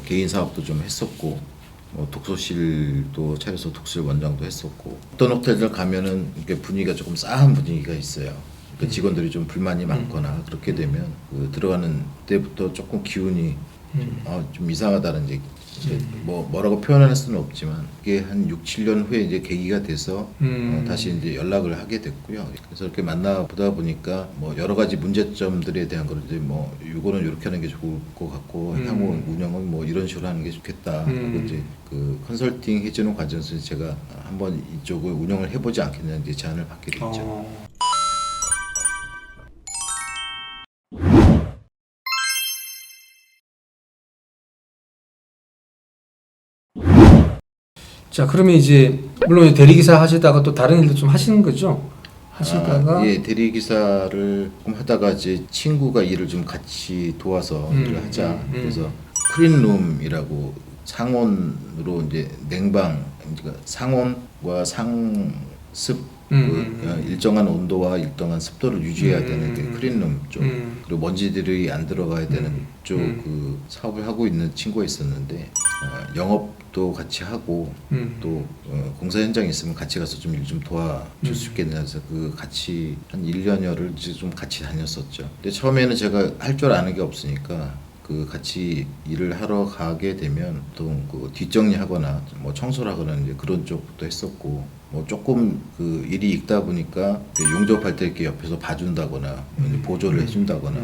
개인 사업도 좀 했었고 독서실도 차려서 독서실 원장도 했었고 어떤 호텔들 가면은 이렇게 분위기가 조금 싸한 분위기가 있어요. 그 직원들이 좀 불만이 많거나 그렇게 되면 그 들어가는 때부터 조금 기운이 좀 이상하다는 이제 뭐라고 표현할 수는 없지만 이게 한 6, 7년 후에 이제 계기가 돼서 다시 이제 연락을 하게 됐고요. 그래서 이렇게 만나보다 보니까 뭐 여러 가지 문제점들에 대한 걸 이제 뭐 이거는 이렇게 하는 게 좋을 것 같고 향후 운영은 뭐 이런 식으로 하는 게 좋겠다. 그리고 이제 그 컨설팅 해주는 과정에서 제가 한번 이쪽을 운영을 해보지 않겠냐 이제 제안을 받게 됐죠. 자, 그러면 이제 물론 대리기사 하시다가 또 다른 일도 좀 하시는 거죠? 하시다가 예, 대리기사를 조금 하다가 이제 친구가 일을 좀 같이 도와서 일을 하자. 그래서 클린룸이라고 상온으로 이제 냉방, 그러니까 상온과 상습 일정한 온도와 일정한 습도를 유지해야 되는 게 클린룸 쪽 그리고 먼지들이 안 들어가야 되는 쪽 그 사업을 하고 있는 친구가 있었는데 영업도 같이 하고 또 공사 현장에 있으면 같이 가서 좀 일 좀 도와줄 수 있겠냐 해서 그 같이 한 1년여를 좀 같이 다녔었죠. 근데 처음에는 제가 할 줄 아는 게 없으니까 그 같이 일을 하러 가게 되면 보통 그 뒷정리하거나 뭐 청소를 하거나 이제 그런 쪽도 했었고 뭐 조금 그 일이 익다 보니까 용접할 때 이렇게 옆에서 봐준다거나 보조를 해준다거나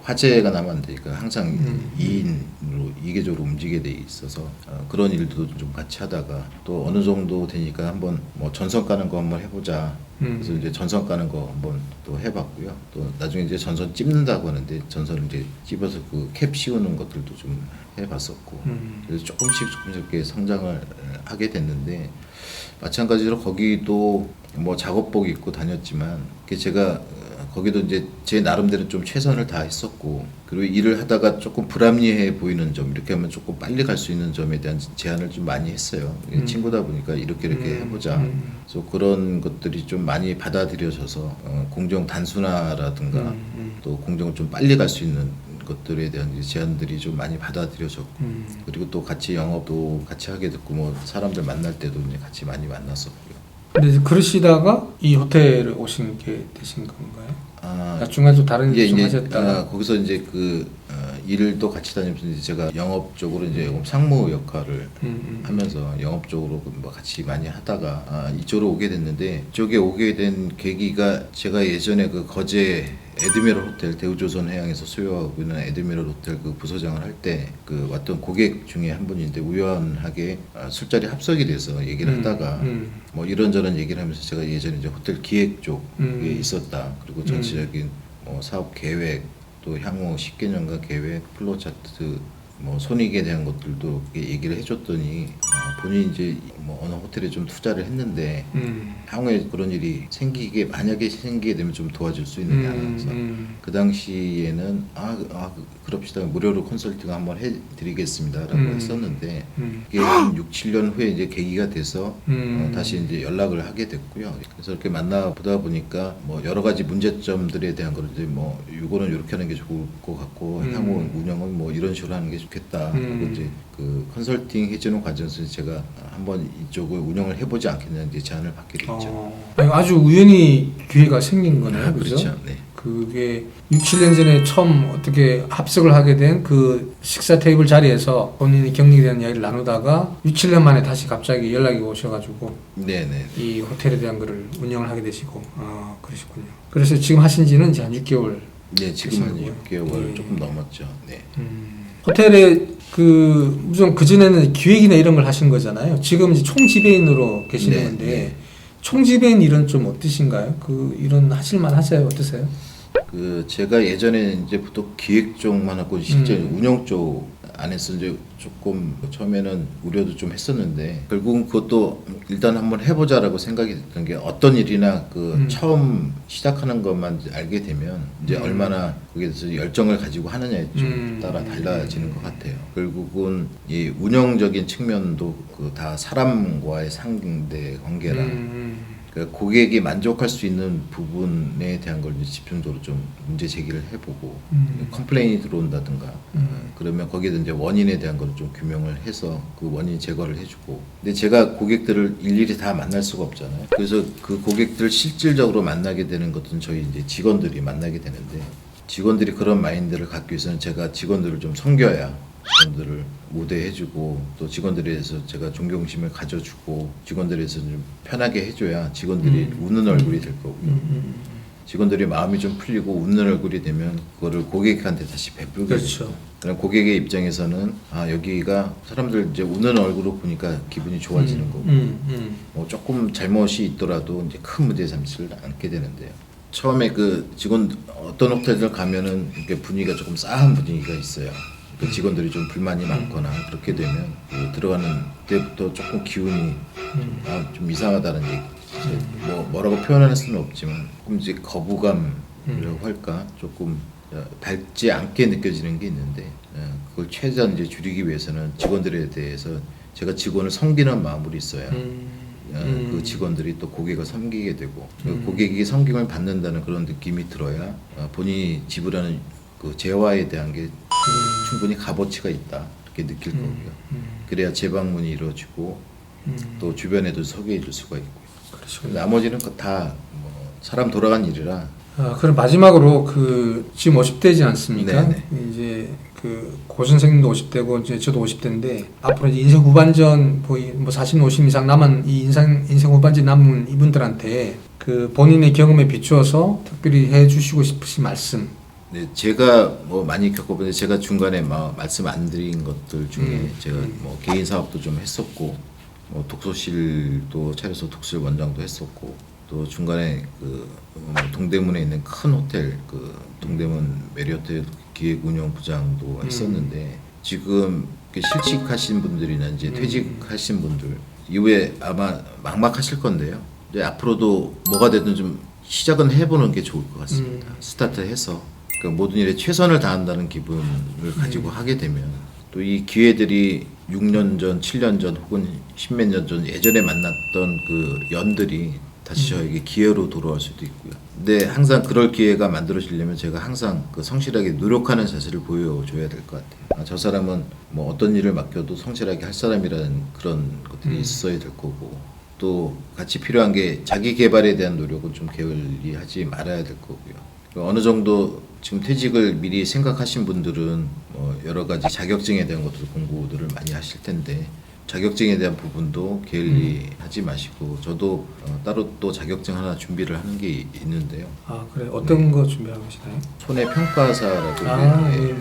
화재가 나면 안 되니까 항상 2인으로 이계적으로 움직이게 돼 있어서 그런 일도 좀 같이 하다가 또 어느 정도 되니까 한번 뭐 전선 까는 거 한번 해보자. 그래서 이제 전선 까는 거 한번 또 해봤고요. 또 나중에 이제 전선 찝는다고 하는데 전선을 이제 찝어서 그 캡 씌우는 것들도 좀 해봤었고 그래서 조금씩 이렇게 성장을 하게 됐는데 마찬가지로 거기도 뭐 작업복 입고 다녔지만 그게 제가 거기도 이제 제 나름대로 좀 최선을 다했었고 그리고 일을 하다가 조금 불합리해 보이는 점 이렇게 하면 조금 빨리 갈 수 있는 점에 대한 제안을 좀 많이 했어요. 친구다 보니까 이렇게 해보자. 그래서 그런 것들이 좀 많이 받아들여져서 공정 단순화라든가 또 공정을 좀 빨리 갈 수 있는 것들에 대한 이제 제안들이 좀 많이 받아들여졌고 그리고 또 같이 영업도 같이 하게 됐고 뭐 사람들 만날 때도 이제 같이 많이 만났었고요. 근데 그러시다가 이 호텔에 오신 게 되신 건가요? 중간에 또 다른 일 좀 하셨다가 거기서 이제 그 일도 같이 다니면서 이제 제가 영업 쪽으로 이제 영업 상무 역할을 하면서 영업 쪽으로 뭐 같이 많이 하다가 이쪽으로 오게 됐는데 이쪽에 오게 된 계기가 제가 예전에 그 거제 에드미럴 호텔 대우조선 해양에서 소유하고 있는 에드미럴 호텔 그 부서장을 할 때 그 왔던 고객 중에 한 분인데 우연하게 술자리 합석이 돼서 얘기를 하다가 뭐 이런저런 얘기를 하면서 제가 예전에 이제 호텔 기획 쪽에 있었다. 그리고 전체적인 뭐 사업 계획 또 향후 10개년간 계획 플로우 차트 뭐 손익에 대한 것들도 얘기를 해줬더니 본인이 이제 뭐 어느 호텔에 좀 투자를 했는데 향후에 그런 일이 만약에 생기게 되면 좀 도와줄 수 있느냐. 그래서 그 당시에는 그럽시다 무료로 컨설팅 한번 해드리겠습니다라고 했었는데 이게 한 6, 7년 후에 이제 계기가 돼서 다시 이제 연락을 하게 됐고요. 그래서 이렇게 만나보다 보니까 뭐 여러 가지 문제점들에 대한 걸 이제 뭐 이거는 이렇게 하는 게 좋을 것 같고 향후 운영은 뭐 이런 식으로 하는 게 좋겠다. 그리고 이제 그 컨설팅 해주는 과정에서 제가 한번 이쪽을 운영을 해보지 않겠냐 이제 제안을 받게 됐죠. 아주 우연히 기회가 생긴 거네요, 그죠? 그렇죠. 네. 그게 6, 7년 전에 처음 어떻게 합석을 하게 된 그 식사 테이블 자리에서 본인이 경력에 대한 이야기를 나누다가 6, 7년 만에 다시 갑자기 연락이 오셔가지고 네네. 이 호텔에 대한 거를 운영을 하게 되시고 그러시군요. 그래서 지금 하신 지는 이제 한 6개월 네, 지금 한 6개월 조금 넘었죠. 네. 호텔에 무슨 그전에는 기획이나 이런 걸 하신 거잖아요. 지금 이제 총지배인으로 계시는 건데 네. 총지배인 일은 좀 어떠신가요? 그 일은 하실만 하세요? 어떠세요? 제가 예전에 이제 보통 기획 쪽만 하고 실제 운영 쪽 안에서 이제 조금 처음에는 우려도 좀 했었는데 결국은 그것도 일단 한번 해보자라고 생각이 됐던 게 어떤 일이나 처음 시작하는 것만 알게 되면 이제 얼마나 거기에 대해서 열정을 가지고 하느냐에 좀 따라 달라지는 것 같아요. 결국은 이 운영적인 측면도 다 사람과의 상대 관계라 그러니까 고객이 만족할 수 있는 부분에 대한 걸 이제 집중적으로 좀 문제 제기를 해보고 컴플레인이 들어온다든가 그러면 거기에 이제 원인에 대한 걸 좀 규명을 해서 그 원인 제거를 해주고. 근데 제가 고객들을 일일이 다 만날 수가 없잖아요. 그래서 그 고객들을 실질적으로 만나게 되는 것은 저희 이제 직원들이 만나게 되는데, 직원들이 그런 마인드를 갖기 위해서는 제가 직원들을 좀 섬겨야 직원들을 우대해주고, 또 직원들에 대해서 제가 존경심을 가져주고, 직원들에 대해서 좀 편하게 해줘야 직원들이 웃는 얼굴이 될 거고요. 직원들이 마음이 좀 풀리고 웃는 얼굴이 되면 그거를 고객한테 다시 베풀게 그렇죠. 되죠. 그럼 고객의 입장에서는 아, 여기가 사람들 이제 웃는 얼굴을 보니까 기분이 좋아지는 거고, 뭐 조금 잘못이 있더라도 이제 큰 문제 삼지를 않게 되는데요. 처음에 그 직원 어떤 호텔들 가면은 이렇게 분위기가 조금 싸한 분위기가 있어요. 그 직원들이 좀 불만이 많거나 그렇게 되면 그 들어가는 때부터 조금 기운이 좀 이상하다는 얘기. 뭐라고 표현할 수는 없지만 조금 이제 거부감이라고 할까, 조금 밝지 않게 느껴지는 게 있는데, 그걸 최대한 이제 줄이기 위해서는 직원들에 대해서 제가 직원을 섬기는 마음으로 있어야 그 직원들이 또 고객을 섬기게 되고, 그 고객이 섬김을 받는다는 그런 느낌이 들어야 본인이 지불하는 그 재화에 대한 게 충분히 값어치가 있다 이렇게 느낄 거고요. 그래야 재방문이 이루어지고 또 주변에도 소개해 줄 수가 있고요. 그렇죠. 나머지는 다 뭐 사람 돌아간 일이라. 그럼 마지막으로 그 지금 50대지 않습니까? 네네. 이제 그 고 선생님도 50대고 이제 저도 50대인데 앞으로 이제 인생 후반전 뭐 40, 50 이상 남은 이 인생 후반전 남은 이분들한테 그 본인의 경험에 비추어서 특별히 해주시고 싶으신 말씀. 네, 제가 뭐 많이 겪어보는데, 제가 중간에 말씀 안 드린 것들 중에 제가 뭐 개인 사업도 좀 했었고, 뭐 독서실도 차려서 독서실 원장도 했었고, 또 중간에 그 동대문에 있는 큰 호텔, 그 동대문 메리어트 기획운영부장도 했었는데, 지금 실직하신 분들이나 이제 퇴직하신 분들 이후에 아마 막막하실 건데요. 이제 앞으로도 뭐가 되든 좀 시작은 해보는 게 좋을 것 같습니다. 스타트해서 그러니까 모든 일에 최선을 다한다는 기분을 가지고 하게 되면, 또 이 기회들이 6년 전, 7년 전 혹은 10몇 년 전 예전에 만났던 그 연들이 다시 저에게 기회로 돌아올 수도 있고요. 근데 항상 그럴 기회가 만들어지려면 제가 항상 그 성실하게 노력하는 자세를 보여줘야 될 것 같아요. 저 사람은 뭐 어떤 일을 맡겨도 성실하게 할 사람이라는 그런 것들이 있어야 될 거고, 또 같이 필요한 게 자기 개발에 대한 노력은 좀 게을리하지 말아야 될 거고요. 어느 정도 지금 퇴직을 미리 생각하신 분들은 뭐 여러 가지 자격증에 대한 것도 공부들을 많이 하실 텐데, 자격증에 대한 부분도 게을리하지 마시고, 저도 따로 또 자격증 하나 준비를 하는 게 있는데요. 아 그래, 어떤 거 준비하고 계시나요? 손해평가사라고 예.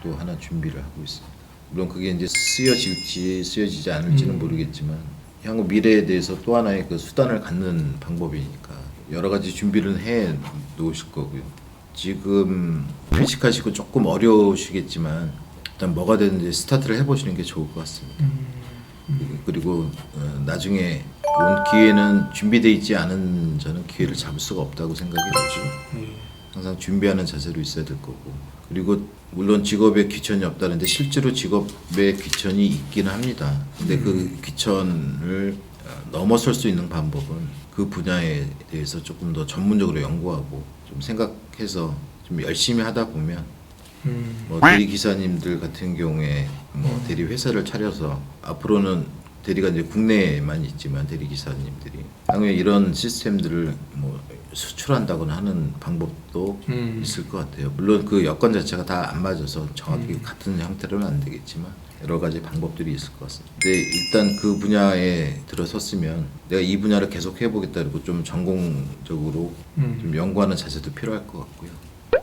또 하나 준비를 하고 있습니다. 물론 그게 이제 쓰여질지 쓰여지지 않을지는 모르겠지만, 향후 미래에 대해서 또 하나의 그 수단을 갖는 방법이니까 여러 가지 준비를 해 놓으실 거고요. 지금 회식하시고 조금 어려우시겠지만 일단 뭐가 되는지 스타트를 해보시는 게 좋을 것 같습니다. 그리고 나중에 온 기회는 준비되어 있지 않은 저는 기회를 잡을 수가 없다고 생각이 되죠. 항상 준비하는 자세로 있어야 될 거고, 그리고 물론 직업에 귀천이 없다는데 실제로 직업에 귀천이 있긴 합니다. 근데 그 귀천을 넘어설 수 있는 방법은 그 분야에 대해서 조금 더 전문적으로 연구하고 좀 생각해서 좀 열심히 하다 보면, 뭐 대리 기사님들 같은 경우에 뭐 대리 회사를 차려서 앞으로는 대리가 이제 국내에만 있지만 대리 기사님들이 향후에 이런 시스템들을 뭐 수출한다거나 하는 방법도 있을 것 같아요. 물론 그 여건 자체가 다 안 맞아서 정확히 같은 형태로는 안 되겠지만 여러 가지 방법들이 있을 것 같습니다. 근데 일단 그 분야에 들어섰으면 내가 이 분야를 계속 해보겠다 그리고 좀 전공적으로 좀 연구하는 자세도 필요할 것 같고요.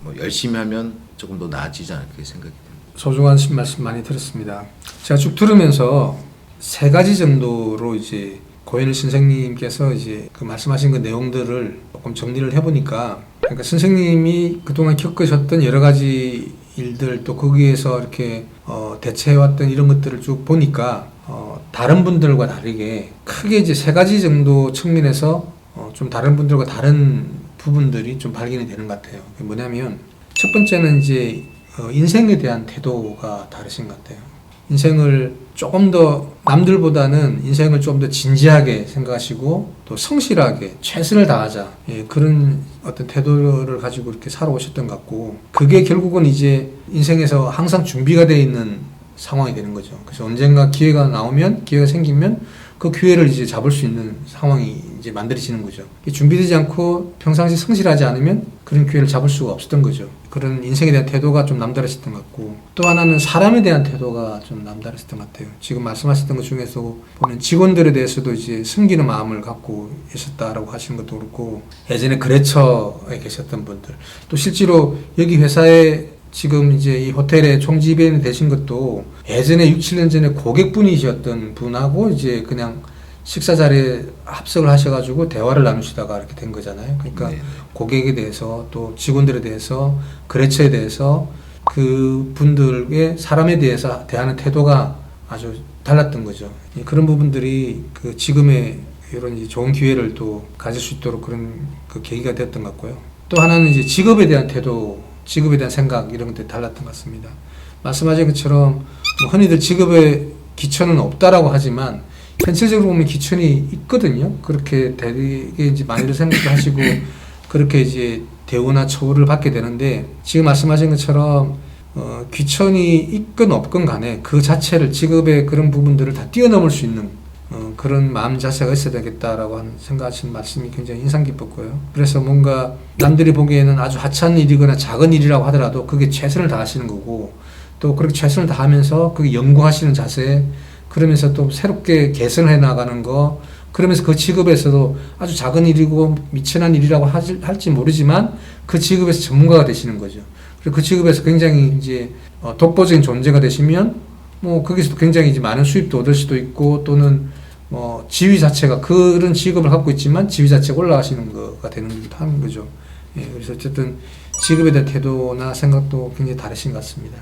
뭐 열심히 하면 조금 더 나아지지 않을까 생각이 듭니다. 소중한 말씀 많이 들었습니다. 제가 쭉 들으면서 3가지 정도로 이제 고현일 선생님께서 이제 그 말씀하신 그 내용들을 조금 정리를 해보니까, 그러니까 선생님이 그동안 겪으셨던 여러 가지 일들, 또 거기에서 이렇게 대처해왔던 이런 것들을 쭉 보니까 다른 분들과 다르게 크게 이제 3가지 정도 측면에서 좀 다른 분들과 다른 부분들이 좀 발견이 되는 것 같아요. 그게 뭐냐면 첫 번째는 이제 인생에 대한 태도가 다르신 것 같아요. 인생을 조금 더 남들보다는 인생을 좀 더 진지하게 생각하시고 또 성실하게 최선을 다하자, 예, 그런 어떤 태도를 가지고 이렇게 살아오셨던 것 같고, 그게 결국은 이제 인생에서 항상 준비가 되어 있는 상황이 되는 거죠. 그래서 언젠가 기회가 생기면 그 기회를 이제 잡을 수 있는 상황이 이제 만들어지는 거죠. 준비되지 않고 평상시 성실하지 않으면 그런 기회를 잡을 수가 없었던 거죠. 그런 인생에 대한 태도가 좀 남다르셨던 것 같고, 또 하나는 사람에 대한 태도가 좀 남다르셨던 것 같아요. 지금 말씀하셨던 것 중에서 보면 직원들에 대해서도 이제 숨기는 마음을 갖고 있었다라고 하시는 것도 그렇고, 예전에 거래처에 계셨던 분들, 또 실제로 여기 회사에 지금 이제 이 호텔의 총지배인 되신 것도 예전에 6, 7년 전에 고객분이셨던 분하고 이제 그냥 식사 자리에 합석을 하셔가지고 대화를 나누시다가 이렇게 된 거잖아요. 그러니까 네. 고객에 대해서 또 직원들에 대해서 거래처에 대해서 그 분들의 사람에 대해서 대하는 태도가 아주 달랐던 거죠. 그런 부분들이 그 지금의 이런 이제 좋은 기회를 또 가질 수 있도록 그런 그 계기가 되었던 것 같고요. 또 하나는 이제 직업에 대한 태도, 직업에 대한 생각, 이런 것들이 달랐던 것 같습니다. 말씀하신 것처럼 뭐 흔히들 직업에 기천은 없다라고 하지만 현실적으로 보면 기천이 있거든요. 그렇게 되게 이제 많이들 생각을 하시고 그렇게 이제 대우나 처우를 받게 되는데, 지금 말씀하신 것처럼 귀천이 있건 없건 간에 그 자체를, 직업의 그런 부분들을 다 뛰어넘을 수 있는 그런 마음 자세가 있어야 되겠다라고 생각하시는 말씀이 굉장히 인상 깊었고요. 그래서 뭔가 남들이 보기에는 아주 하찮은 일이거나 작은 일이라고 하더라도 그게 최선을 다하시는 거고, 또 그렇게 최선을 다하면서 그게 연구하시는 자세, 그러면서 또 새롭게 개선해 나가는 거, 그러면서 그 직업에서도 아주 작은 일이고 미천한 일이라고 할지 모르지만 그 직업에서 전문가가 되시는 거죠. 그리고 그 직업에서 굉장히 이제 독보적인 존재가 되시면 뭐 거기서도 굉장히 이제 많은 수입도 얻을 수도 있고, 또는 뭐 지위 자체가 그런 직업을 갖고 있지만 지위 자체가 올라가시는 거가 되는 거죠. 예, 그래서 어쨌든 직업에 대한 태도나 생각도 굉장히 다르신 것 같습니다.